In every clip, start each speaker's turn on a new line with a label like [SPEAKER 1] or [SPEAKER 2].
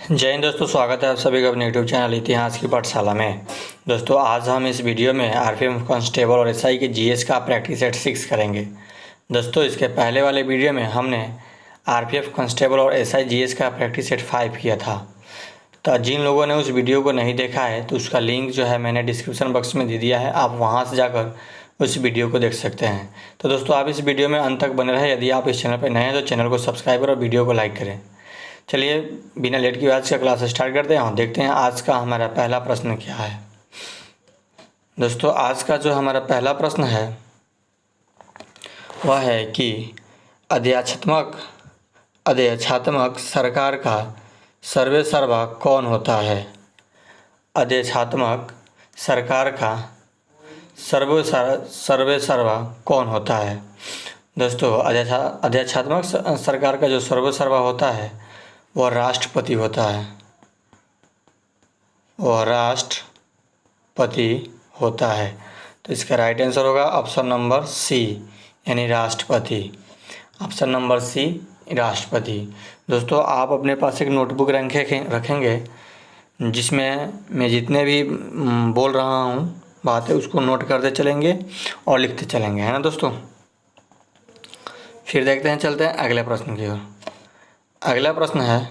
[SPEAKER 1] जय हिंद दोस्तों, स्वागत है आप सभी का अपने यूट्यूब चैनल इतिहास की पाठशाला में। दोस्तों आज हम इस वीडियो में आरपीएफ कांस्टेबल और एसआई के जीएस का प्रैक्टिस सेट 6 करेंगे। दोस्तों इसके पहले वाले वीडियो में हमने आरपीएफ कांस्टेबल और एसआई जीएस का प्रैक्टिस सेट 5 किया था। तो जिन लोगों ने उस वीडियो को नहीं देखा है तो उसका लिंक जो है मैंने डिस्क्रिप्शन बॉक्स में दे दिया है, आप वहाँ से जाकर उस वीडियो को देख सकते हैं। तो दोस्तों आप इस वीडियो में अंत तक बने रहे। यदि आप इस चैनल पर नए हैं तो चैनल को सब्सक्राइब करें और वीडियो को लाइक करें। चलिए बिना लेट की आज का क्लास स्टार्ट करते हैं और देखते हैं आज का हमारा पहला प्रश्न क्या है। दोस्तों आज का जो हमारा पहला प्रश्न है वह है कि अध्यक्षात्मक सरकार का सर्वेसर्वा कौन होता है। अध्यक्षात्मक सरकार का सर्वेसर्वा कौन होता है। दोस्तों अध्यक्षात्मक सरकार का जो सर्वेसर्वा होता है वह राष्ट्रपति होता है। वह राष्ट्रपति होता है। तो इसका राइट आंसर होगा ऑप्शन नंबर सी यानी राष्ट्रपति। ऑप्शन नंबर सी राष्ट्रपति। दोस्तों आप अपने पास एक नोटबुक रखेंगे जिसमें मैं जितने भी बोल रहा हूँ बातें उसको नोट करते चलेंगे और लिखते चलेंगे, है ना दोस्तों। फिर देखते हैं, चलते हैं अगले प्रश्न की ओर। अगला प्रश्न है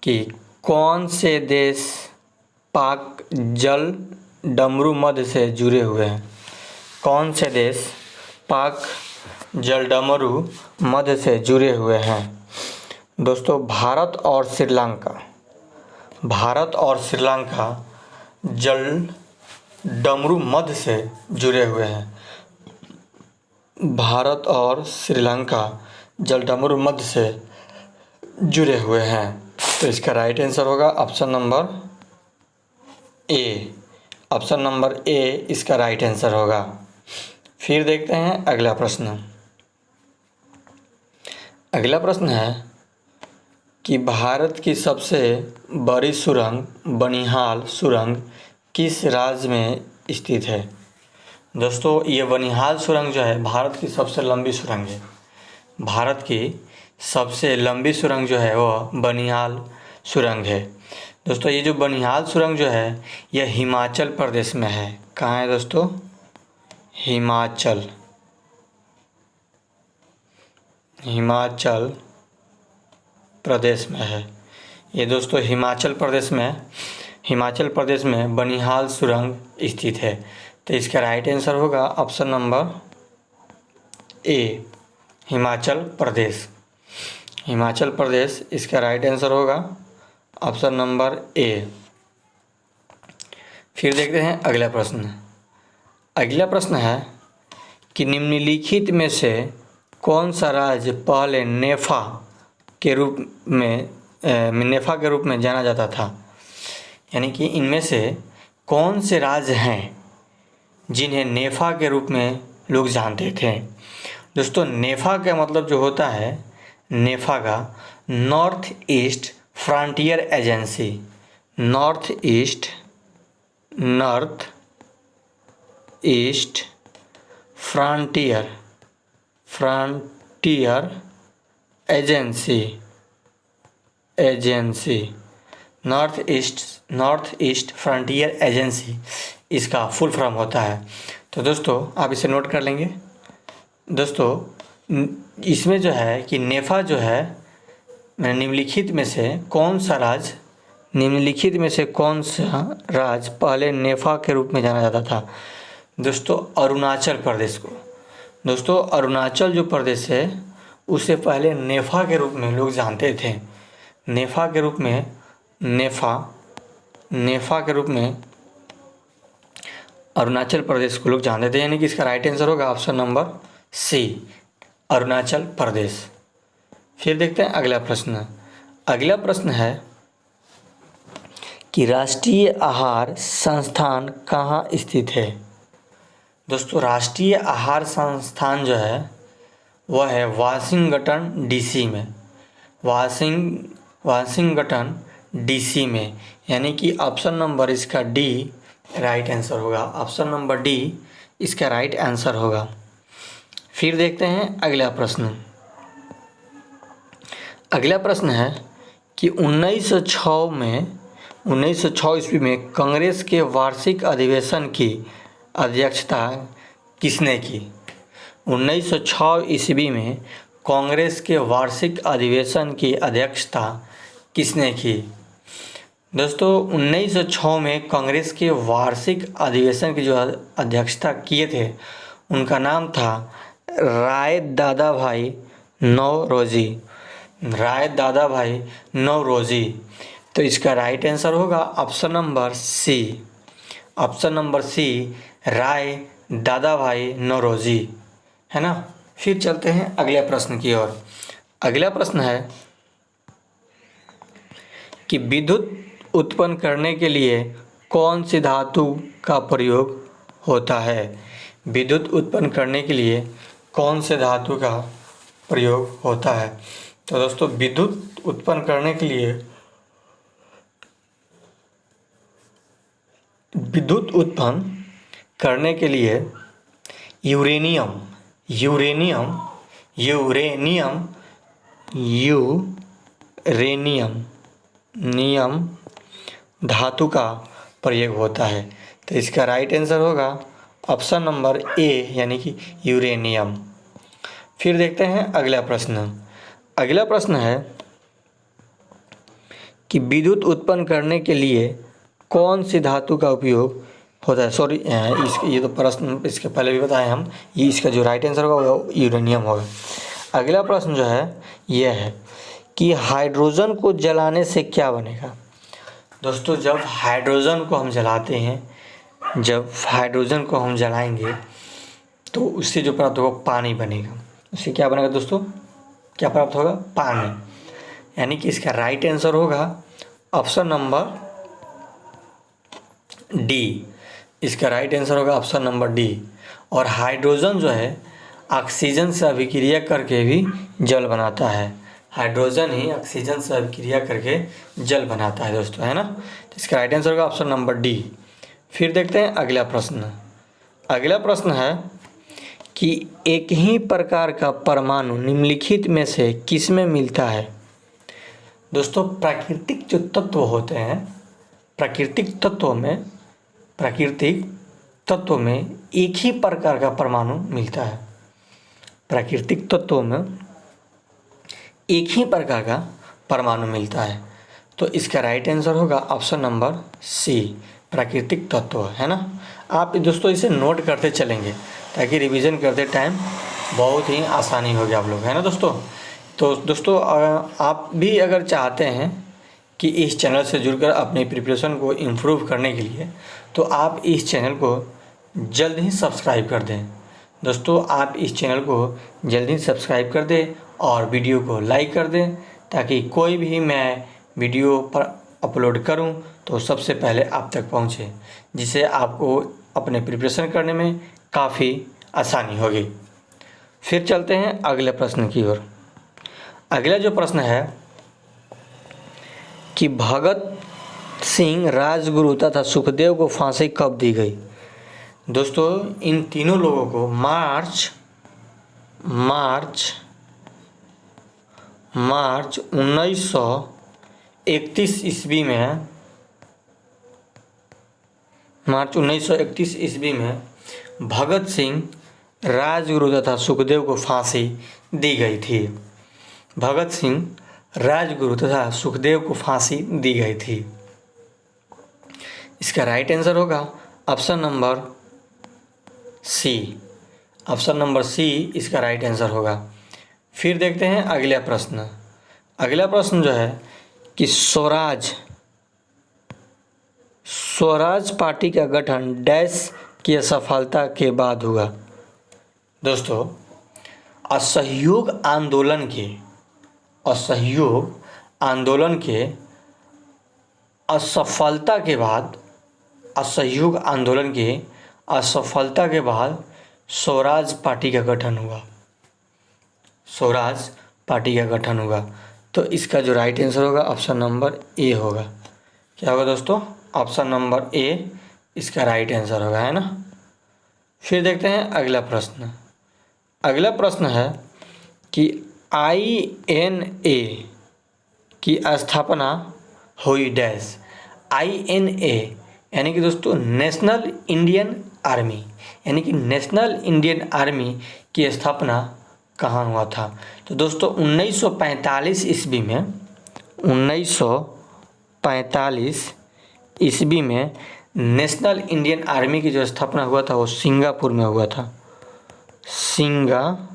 [SPEAKER 1] कि कौन से देश पाक जल डमरू मध्य से जुड़े हुए हैं। कौन से देश पाक जल डमरू मध्य से जुड़े हुए हैं। दोस्तों भारत और श्रीलंका जल डमरू मध्य से जुड़े हुए हैं। भारत और श्रीलंका जल डमरू मध्य से जुड़े हुए हैं। तो इसका राइट आंसर होगा option number A. Option number A इसका राइट आंसर होगा। फिर देखते हैं अगला प्रश्न। अगला प्रश्न है कि भारत की सबसे बड़ी सुरंग बनिहाल सुरंग किस राज्य में स्थित है। दोस्तों ये बनिहाल सुरंग जो है भारत की सबसे लंबी सुरंग है। भारत की सबसे लंबी सुरंग जो है वह बनिहाल सुरंग है। दोस्तों ये जो बनिहाल सुरंग जो है यह हिमाचल प्रदेश में है। कहाँ है दोस्तों? हिमाचल प्रदेश में है ये। दोस्तों हिमाचल प्रदेश में बनिहाल सुरंग स्थित है। तो इसका राइट आंसर होगा option number A Himachal Pradesh इसका राइट आंसर होगा ऑप्शन नंबर ए। फिर देखते हैं अगला प्रश्न। अगला प्रश्न है कि निम्नलिखित में से कौन सा राज्य पहले नेफा के रूप में जाना जाता था। यानी कि इनमें से कौन से राज्य हैं जिन्हें नेफा के रूप में लोग जानते थे। दोस्तों नेफा का मतलब जो होता है, नेफा का north east frontier agency. North east frontier agency north east frontier agency इसका फुल फॉर्म होता है। तो दोस्तों आप इसे नोट कर लेंगे। दोस्तों इसमें जो है कि नेफा जो है निम्नलिखित में से कौन सा राज्य पहले नेफा के रूप में जाना जाता था। दोस्तों अरुणाचल प्रदेश को। दोस्तों अरुणाचल जो प्रदेश है उसे पहले नेफा के रूप में लोग जानते थे। नेफा के रूप में अरुणाचल प्रदेश को लोग जानते थे। यानी कि इसका राइट आंसर होगा ऑप्शन नंबर सी अरुणाचल प्रदेश। फिर देखते हैं अगला प्रश्न। अगला प्रश्न है कि राष्ट्रीय आहार संस्थान कहाँ स्थित है। दोस्तों राष्ट्रीय आहार संस्थान जो है वह है वाशिंगटन डीसी में। वाशिंगटन डीसी में। यानी कि ऑप्शन नंबर इसका डी राइट आंसर होगा। ऑप्शन नंबर डी इसका राइट आंसर होगा। फिर देखते हैं अगला प्रश्न। अगला प्रश्न है कि 1906 ईस्वी में कांग्रेस के वार्षिक अधिवेशन की अध्यक्षता किसने की? 1906 ईस्वी में कांग्रेस के वार्षिक अधिवेशन की अध्यक्षता किसने की? दोस्तों 1906 में कांग्रेस के वार्षिक अधिवेशन की जो अध्यक्षता किए थे उनका नाम था राय दादाभाई नौरोजी। राय दादाभाई नौरोजी। तो इसका राइट आंसर होगा option number C. Option number C, Rai Dadabhai Naoroji, है ना। फिर चलते हैं अगले प्रश्न की ओर। अगला प्रश्न है कि विद्युत उत्पन्न करने के लिए कौन सी धातु का प्रयोग होता है? विद्युत उत्पन्न करने के लिए कौन से धातु का प्रयोग होता है? तो दोस्तों विद्युत उत्पन्न करने के लिए यूरेनियम धातु का प्रयोग होता है। तो इसका राइट आंसर होगा ऑप्शन नंबर ए, यानी कि यूरेनियम। फिर देखते हैं अगला प्रश्न। अगला प्रश्न है कि विद्युत उत्पन्न करने के लिए कौन सी धातु का उपयोग होता है? सॉरी, ये तो प्रश्न इसके पहले भी बताए हम। ये इसका जो राइट आंसर होगा वो यूरेनियम होगा। अगला प्रश्न जो है यह है कि हाइड्रोजन को जलाने से क्या बनेगा? दोस्तों जब हाइड्रोजन को हम जलाएंगे तो उससे जो प्राप्त होगा पानी बनेगा। उससे क्या बनेगा दोस्तों? क्या प्राप्त होगा? पानी। यानी कि इसका राइट आंसर होगा ऑप्शन नंबर डी। इसका राइट आंसर होगा ऑप्शन नंबर डी। और हाइड्रोजन जो है ऑक्सीजन से अभिक्रिया करके भी जल बनाता है। हाइड्रोजन ही ऑक्सीजन से अभिक्रिया करके जल बनाता है दोस्तों, है ना। तो इसका राइट आंसर होगा ऑप्शन नंबर डी। फिर देखते हैं अगला प्रश्न। अगला प्रश्न है कि एक ही प्रकार का परमाणु निम्नलिखित में से किस में मिलता है? दोस्तों प्राकृतिक जो तत्व होते हैं, प्राकृतिक तत्वों में एक ही प्रकार का परमाणु मिलता है। प्राकृतिक तत्वों में एक ही प्रकार का परमाणु मिलता है। तो इसका राइट आंसर होगा ऑप्शन नंबर सी, प्राकृतिक तत्व, है ना। आप दोस्तों इसे नोट करते चलेंगे ताकि रिवीजन करते टाइम बहुत ही आसानी होगी आप लोग, है ना दोस्तों। तो दोस्तों आप भी अगर चाहते हैं कि इस चैनल से जुड़कर अपनी प्रिपरेशन को इम्प्रूव करने के लिए, तो आप इस चैनल को जल्द ही सब्सक्राइब कर दें। दोस्तों आप इस चैनल को जल्द ही सब्सक्राइब कर दें और वीडियो को लाइक कर दें ताकि कोई भी मैं वीडियो पर अपलोड करूं तो सबसे पहले आप तक पहुंचे, जिससे आपको अपने प्रिपरेशन करने में काफ़ी आसानी होगी। फिर चलते हैं अगले प्रश्न की ओर। अगला जो प्रश्न है कि भगत सिंह, राजगुरु तथा सुखदेव को फांसी कब दी गई? दोस्तों इन तीनों लोगों को मार्च 1931 ईस्वी में भगत सिंह, राजगुरु तथा सुखदेव को फांसी दी गई थी। भगत सिंह, राजगुरु तथा सुखदेव को फांसी दी गई थी। इसका राइट आंसर होगा option number C. Option number C इसका राइट आंसर होगा। फिर देखते हैं अगला प्रश्न। अगला प्रश्न जो है कि स्वराज पार्टी का गठन डैश की असफलता के बाद हुआ? दोस्तों असहयोग आंदोलन के असफलता के बाद स्वराज पार्टी का गठन हुआ। तो इसका जो राइट आंसर होगा ऑप्शन नंबर ए होगा। क्या होगा दोस्तों? ऑप्शन नंबर ए इसका राइट आंसर होगा, है ना। फिर देखते हैं अगला प्रश्न। अगला प्रश्न है कि INA की स्थापना हुई डैश INA, यानी कि दोस्तों नेशनल इंडियन आर्मी, यानी कि नेशनल इंडियन आर्मी की स्थापना कहाँ हुआ था? तो दोस्तों 1945 ईस्वी में 1945 ईस्वी में नेशनल इंडियन आर्मी की जो स्थापना हुआ था वो सिंगापुर में हुआ था। सिंगापुर,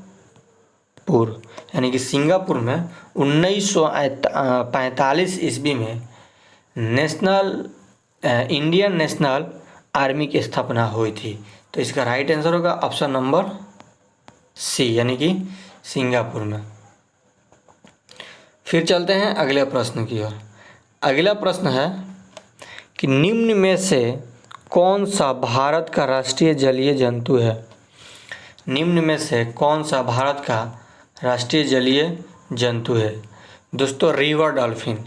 [SPEAKER 1] यानी कि सिंगापुर में 1945 ईस्वी में इंडियन नेशनल आर्मी की स्थापना हुई थी। तो इसका राइट आंसर होगा ऑप्शन नंबर सी, यानी कि सिंगापुर में। फिर चलते हैं अगले प्रश्न की ओर। अगला प्रश्न है कि निम्न में से कौन सा भारत का राष्ट्रीय जलीय जंतु है? निम्न में से कौन सा भारत का राष्ट्रीय जलीय जंतु है? दोस्तों रिवर डॉल्फिन।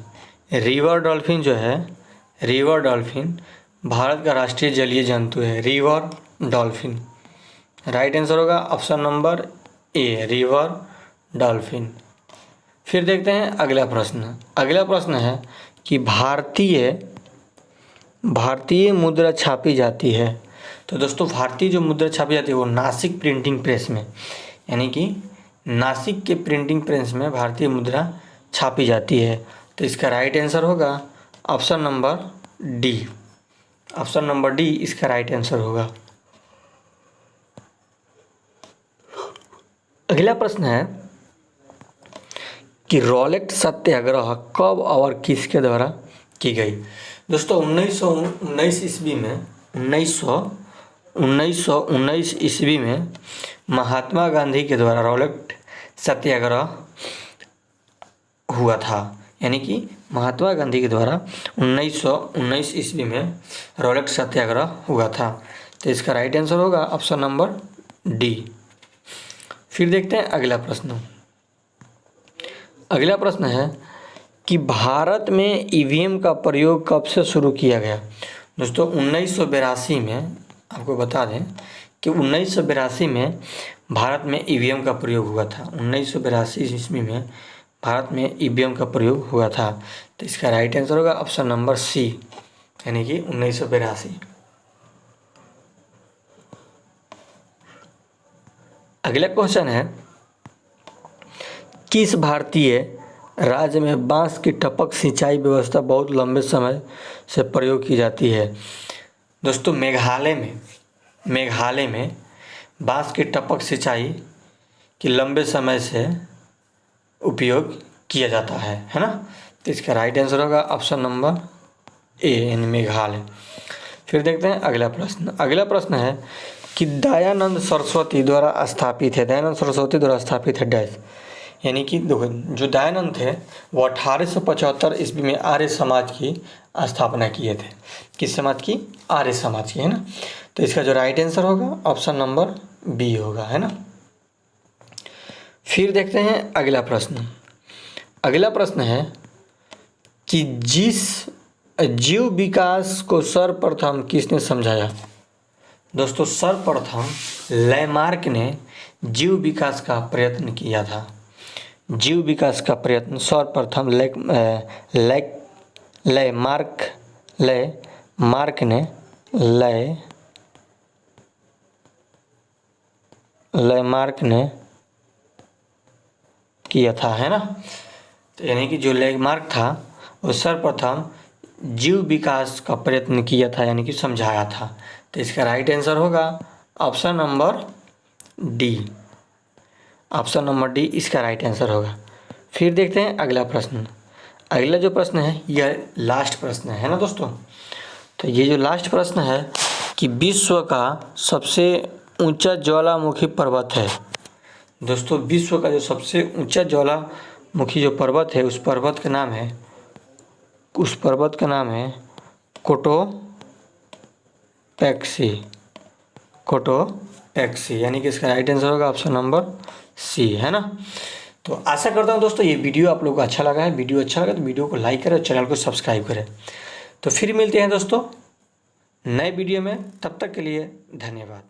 [SPEAKER 1] रिवर डॉल्फिन जो है, रिवर डॉल्फिन भारत का राष्ट्रीय जलीय जंतु है, रिवर डॉल्फिन। राइट आंसर होगा option number A, river dolphin. फिर देखते हैं अगला प्रश्न। अगला प्रश्न है कि भारतीय मुद्रा छापी जाती है। तो दोस्तों भारतीय जो मुद्रा छापी जाती है वो नासिक प्रिंटिंग प्रेस में, यानी कि नासिक के प्रिंटिंग प्रेस में भारतीय मुद्रा छापी जाती है। तो इसका राइट आंसर होगा option number D. Option number D इसका राइट आंसर होगा। अगला प्रश्न है कि रॉलेट सत्याग्रह कब और किसके द्वारा की गई? दोस्तों 1919 ईस्वी में 1919 ईस्वी में महात्मा गांधी के द्वारा रॉलेट सत्याग्रह हुआ था, यानी कि महात्मा गांधी के द्वारा 1919 ईस्वी में रॉलेट सत्याग्रह हुआ था। तो इसका राइट आंसर होगा ऑप्शन नंबर डी। फिर देखते हैं अगला प्रश्न। अगला प्रश्न है कि भारत में ईवीएम का प्रयोग कब से शुरू किया गया? दोस्तों 1982 में, आपको बता दें कि 1982 में भारत में ईवीएम का प्रयोग हुआ था। 1982 ईस्वी में भारत में ईवीएम का प्रयोग हुआ था। तो इसका राइट आंसर होगा ऑप्शन नंबर सी, यानी कि 1982। अगला क्वेश्चन है किस भारतीय राज्य में बांस की टपक सिंचाई व्यवस्था बहुत लंबे समय से प्रयोग की जाती है? दोस्तों मेघालय में बांस की टपक सिंचाई की लंबे समय से उपयोग किया जाता है ना? तो इसका राइट आंसर होगा ऑप्शन नंबर ए, यानी मेघालय। फिर देखते हैं अगला प्रश्न। अगला प्रश्न है कि दयानंद सरस्वती द्वारा स्थापित है। दयानंद सरस्वती द्वारा स्थापित है डैश, यानी कि जो दयानंद थे वो 1875 ईस्वी में आर्य समाज की स्थापना किए थे। किस समाज की? आर्य समाज की, है ना? तो इसका जो राइट आंसर होगा ऑप्शन नंबर बी होगा, है ना? फिर देखते हैं अगला प्रश्न। अगला प्रश्न है कि जिस जीव विकास को सर्वप्रथम किसने समझाया? दोस्तों सर्वप्रथम लैमार्क ने जीव विकास का प्रयत्न किया था। जीव विकास का प्रयत्न सर्वप्रथम लैमार्क ने किया था, है ना? तो यानी कि जो लैमार्क था वो सर्वप्रथम जीव विकास का प्रयत्न किया था, यानी कि समझाया था। तो इसका राइट आंसर होगा option number D. Option number D इसका राइट आंसर होगा। फिर देखते हैं अगला प्रश्न। अगला जो प्रश्न है यह लास्ट प्रश्न है ना दोस्तों? तो ये जो लास्ट प्रश्न है कि विश्व का सबसे ऊंचा ज्वालामुखी पर्वत है। दोस्तों विश्व का जो सबसे ऊंचा ज्वालामुखी जो पर्वत है उस पर्वत का नाम है कोटोपैक्सी, यानी कि इसका राइट आंसर होगा ऑप्शन नंबर सी, है ना? तो आशा करता हूँ दोस्तों ये वीडियो आप लोगों को अच्छा लगा है। वीडियो अच्छा लगा तो वीडियो को लाइक करें और चैनल को सब्सक्राइब करें। तो फिर मिलते हैं दोस्तों नए वीडियो में, तब तक के लिए धन्यवाद।